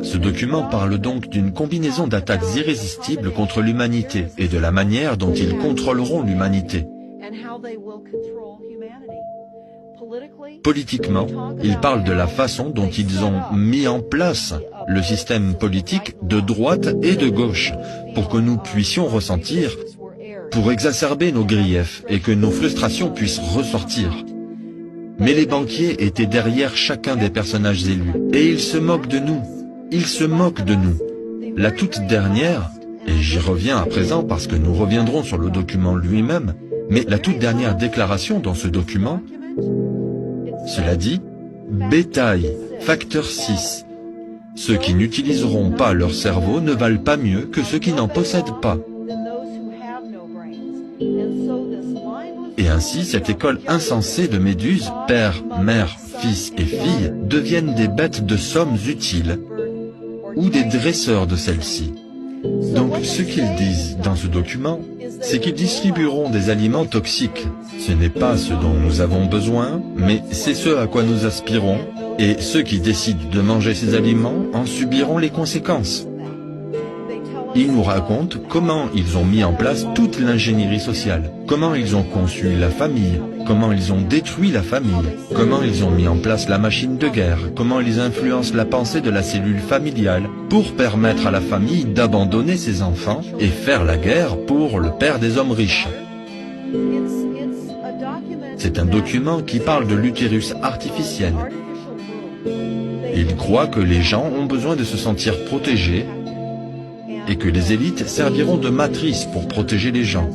Ce document parle donc d'une combinaison d'attaques irrésistibles contre l'humanité et de la manière dont ils contrôleront l'humanité. Politiquement, il parle de la façon dont ils ont mis en place le système politique de droite et de gauche pour que nous puissions ressentir, pour exacerber nos griefs et que nos frustrations puissent ressortir. Mais les banquiers étaient derrière chacun des personnages élus et ils se moquent de nous. Ils se moquent de nous. La toute dernière, et j'y reviens à présent parce que nous reviendrons sur le document lui-même, mais la toute dernière déclaration dans ce document, cela dit, bétail, facteur 6. Ceux qui n'utiliseront pas leur cerveau ne valent pas mieux que ceux qui n'en possèdent pas. Et ainsi, cette école insensée de méduses, père, mère, fils et fille, deviennent des bêtes de sommes utiles, ou des dresseurs de celles-ci. Donc ce qu'ils disent dans ce document, c'est qu'ils distribueront des aliments toxiques. Ce n'est pas ce dont nous avons besoin, mais c'est ce à quoi nous aspirons, et ceux qui décident de manger ces aliments en subiront les conséquences. Ils nous racontent comment ils ont mis en place toute l'ingénierie sociale, comment ils ont conçu la famille, comment ils ont détruit la famille, comment ils ont mis en place la machine de guerre, comment ils influencent la pensée de la cellule familiale pour permettre à la famille d'abandonner ses enfants et faire la guerre pour le père des hommes riches. C'est un document qui parle de l'utérus artificiel. Il croit que les gens ont besoin de se sentir protégés et que les élites serviront de matrice pour protéger les gens.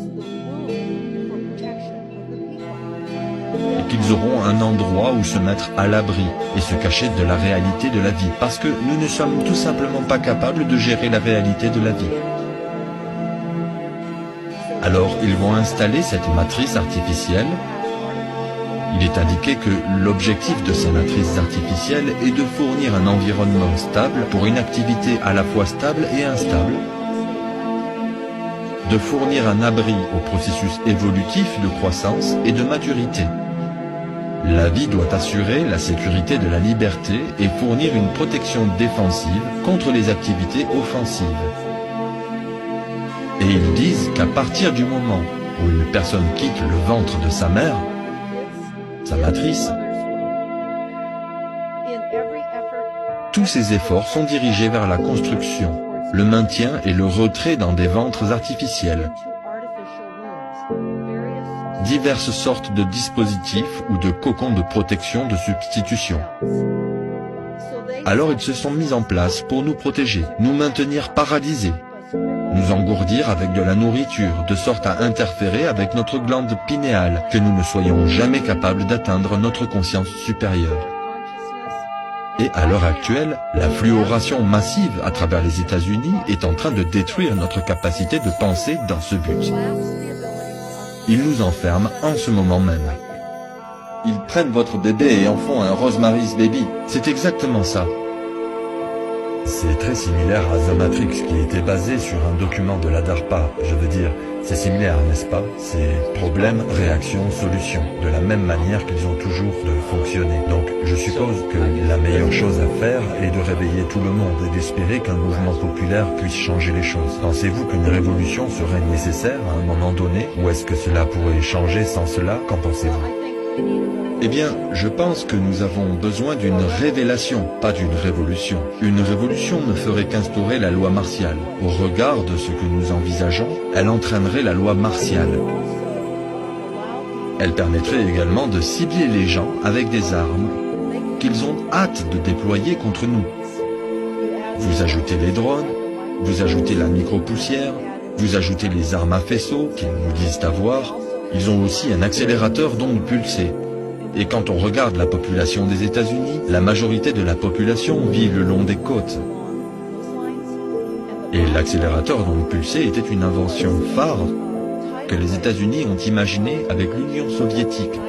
Et qu'ils auront un endroit où se mettre à l'abri et se cacher de la réalité de la vie, parce que nous ne sommes tout simplement pas capables de gérer la réalité de la vie. Alors ils vont installer cette matrice artificielle. Il est indiqué que l'objectif de ces matrices artificielles est de fournir un environnement stable pour une activité à la fois stable et instable, de fournir un abri au processus évolutif de croissance et de maturité. La vie doit assurer la sécurité de la liberté et fournir une protection défensive contre les activités offensives. Et ils disent qu'à partir du moment où une personne quitte le ventre de sa mère, sa matrice, tous ses efforts sont dirigés vers la construction, le maintien et le retrait dans des ventres artificiels. Diverses sortes de dispositifs ou de cocons de protection de substitution. Alors ils se sont mis en place pour nous protéger, nous maintenir paralysés, nous engourdir avec de la nourriture, de sorte à interférer avec notre glande pinéale, que nous ne soyons jamais capables d'atteindre notre conscience supérieure. Et à l'heure actuelle, la fluoration massive à travers les États-Unis est en train de détruire notre capacité de penser dans ce but. Ils nous enferment en ce moment même. Ils prennent votre bébé et en font un Rosemary's Baby. C'est exactement ça. C'est très similaire à The Matrix qui était basé sur un document de la DARPA. Je veux dire, c'est similaire, n'est-ce pas? C'est problème, réaction, solution, de la même manière qu'ils ont toujours de fonctionner. Donc je suppose que la meilleure chose à faire est de réveiller tout le monde et d'espérer qu'un mouvement populaire puisse changer les choses. Pensez-vous qu'une révolution serait nécessaire à un moment donné? Ou est-ce que cela pourrait changer sans cela? Qu'en pensez-vous? Eh bien, je pense que nous avons besoin d'une révélation, pas d'une révolution. Une révolution ne ferait qu'instaurer la loi martiale. Au regard de ce que nous envisageons, elle entraînerait la loi martiale. Elle permettrait également de cibler les gens avec des armes qu'ils ont hâte de déployer contre nous. Vous ajoutez les drones, vous ajoutez la micro-poussière, vous ajoutez les armes à faisceau qu'ils nous disent avoir. Ils ont aussi un accélérateur d'ondes pulsées. Et quand on regarde la population des États-Unis, la majorité de la population vit le long des côtes. Et l'accélérateur d'ondes pulsées était une invention phare que les États-Unis ont imaginée avec l'Union soviétique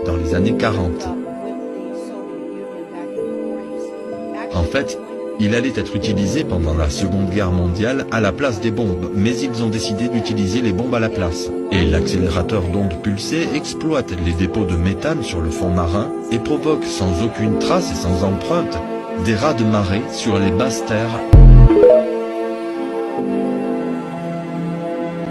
dans les années 40. En fait, il allait être utilisé pendant la Seconde Guerre mondiale à la place des bombes, mais ils ont décidé d'utiliser les bombes à la place. Et l'accélérateur d'ondes pulsées exploite les dépôts de méthane sur le fond marin et provoque sans aucune trace et sans empreinte des raz de marée sur les basses terres.